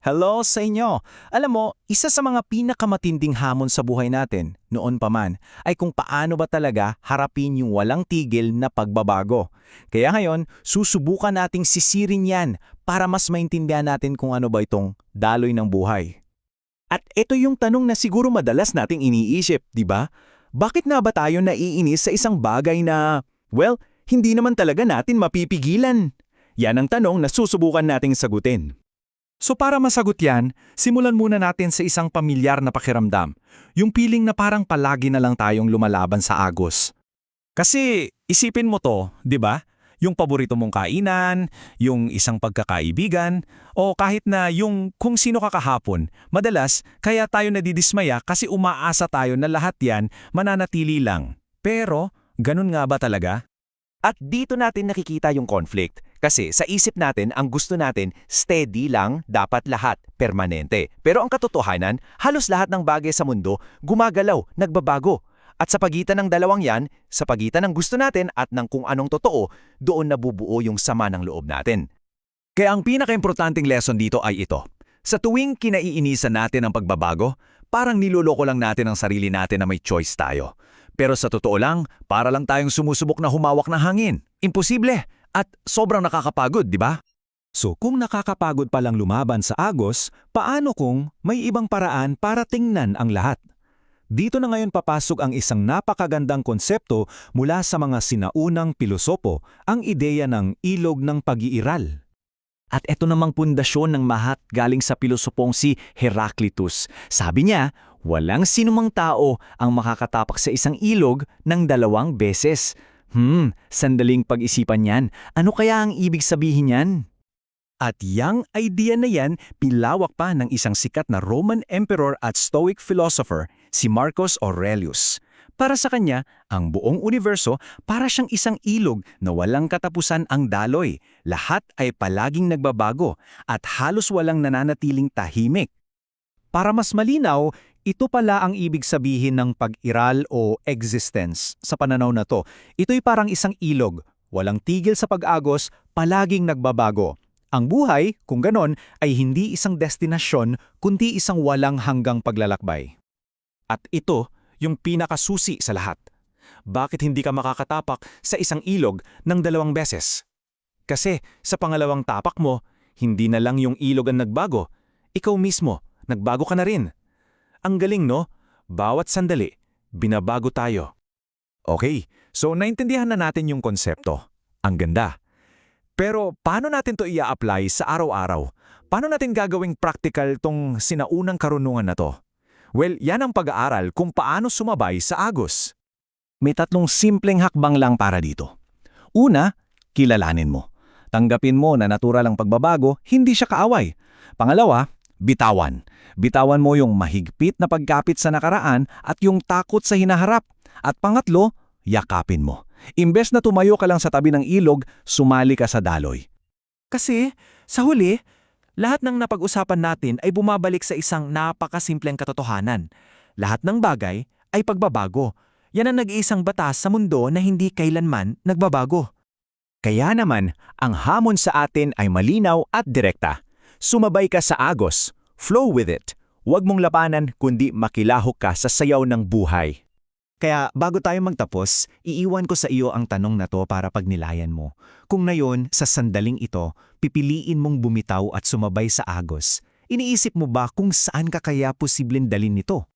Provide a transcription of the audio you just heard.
Hello sa inyo! Alam mo, isa sa mga pinakamatinding hamon sa buhay natin, noon pa man, ay kung paano ba talaga harapin yung walang tigil na pagbabago. Kaya ngayon, susubukan nating sisirin yan para mas maintindihan natin kung ano ba itong daloy ng buhay. At ito yung tanong na siguro madalas nating iniisip, di ba? Bakit nga ba tayo naiinis sa isang bagay na, well, hindi naman talaga natin mapipigilan? Yan ang tanong na susubukan nating sagutin. So para masagot yan, simulan muna natin sa isang pamilyar na pakiramdam. Yung feeling na parang palagi na lang tayong lumalaban sa agos. Kasi isipin mo to, di ba? Yung paborito mong kainan, yung isang pagkakaibigan, o kahit na yung kung sino ka kahapon. Madalas, kaya tayo nadidismaya kasi umaasa tayo na lahat yan mananatili lang. Pero, ganun nga ba talaga? At dito natin nakikita yung conflict. Kasi sa isip natin, ang gusto natin, steady lang, dapat lahat, permanente. Pero ang katotohanan, halos lahat ng bagay sa mundo, gumagalaw, nagbabago. At sa pagitan ng dalawang yan, sa pagitan ng gusto natin at ng kung anong totoo, doon nabubuo yung sama ng loob natin. Kaya ang pinaka-importanting lesson dito ay ito. Sa tuwing kinaiinisan natin ang pagbabago, parang niloloko lang natin ang sarili natin na may choice tayo. Pero sa totoo lang, para lang tayong sumusubok na humawak ng hangin. Imposible! At sobrang nakakapagod, di ba? So kung nakakapagod palang lumaban sa agos, paano kung may ibang paraan para tingnan ang lahat? Dito na ngayon papasok ang isang napakagandang konsepto mula sa mga sinaunang pilosopo, ang ideya ng ilog ng pag-iiral. At ito namang pundasyon ng mahat galing sa pilosopong si Heraclitus. Sabi niya, walang sinumang tao ang makakatapak sa isang ilog ng 2 beses. Sandaling pag-isipan yan. Ano kaya ang ibig sabihin yan? At yang idea na yan, pilawak pa ng isang sikat na Roman emperor at Stoic philosopher, si Marcus Aurelius. Para sa kanya, ang buong universo para siyang isang ilog na walang katapusan ang daloy. Lahat ay palaging nagbabago at halos walang nananatiling tahimik. Para mas malinaw, ito pala ang ibig sabihin ng pag-iral o existence sa pananaw na to. Ito'y parang isang ilog, walang tigil sa pag-agos, palaging nagbabago. Ang buhay, kung ganon, ay hindi isang destinasyon, kundi isang walang hanggang paglalakbay. At ito, yung pinakasusi sa lahat. Bakit hindi ka makakatapak sa isang ilog ng 2 beses? Kasi sa pangalawang tapak mo, hindi na lang yung ilog ang nagbago. Ikaw mismo, nagbago ka na rin. Ang galing, no? Bawat sandali, binabago tayo. Okay, so naintindihan na natin yung konsepto. Ang ganda. Pero paano natin to i-apply sa araw-araw? Paano natin gagawing practical tong sinaunang karunungan na to? Well, yan ang pag-aaral kung paano sumabay sa agos. May 3 simpleng hakbang lang para dito. Una, kilalanin mo. Tanggapin mo na natural ang pagbabago, hindi siya kaaway. Pangalawa, bitawan. Bitawan mo yung mahigpit na pagkapit sa nakaraan at yung takot sa hinaharap. At pangatlo, yakapin mo. Imbes na tumayo ka lang sa tabi ng ilog, sumali ka sa daloy. Kasi, sa huli, lahat ng napag-usapan natin ay bumabalik sa isang napakasimpleng katotohanan. Lahat ng bagay ay pagbabago. Yan ang nag-iisang batas sa mundo na hindi kailanman nagbabago. Kaya naman, ang hamon sa atin ay malinaw at direkta. Sumabay ka sa agos. Flow with it. Huwag mong labanan kundi makilahok ka sa sayaw ng buhay. Kaya bago tayo magtapos, iiwan ko sa iyo ang tanong na to para pagnilayan mo. Kung ngayon, sa sandaling ito, pipiliin mong bumitaw at sumabay sa agos, iniisip mo ba kung saan ka kaya posibleng dalin nito?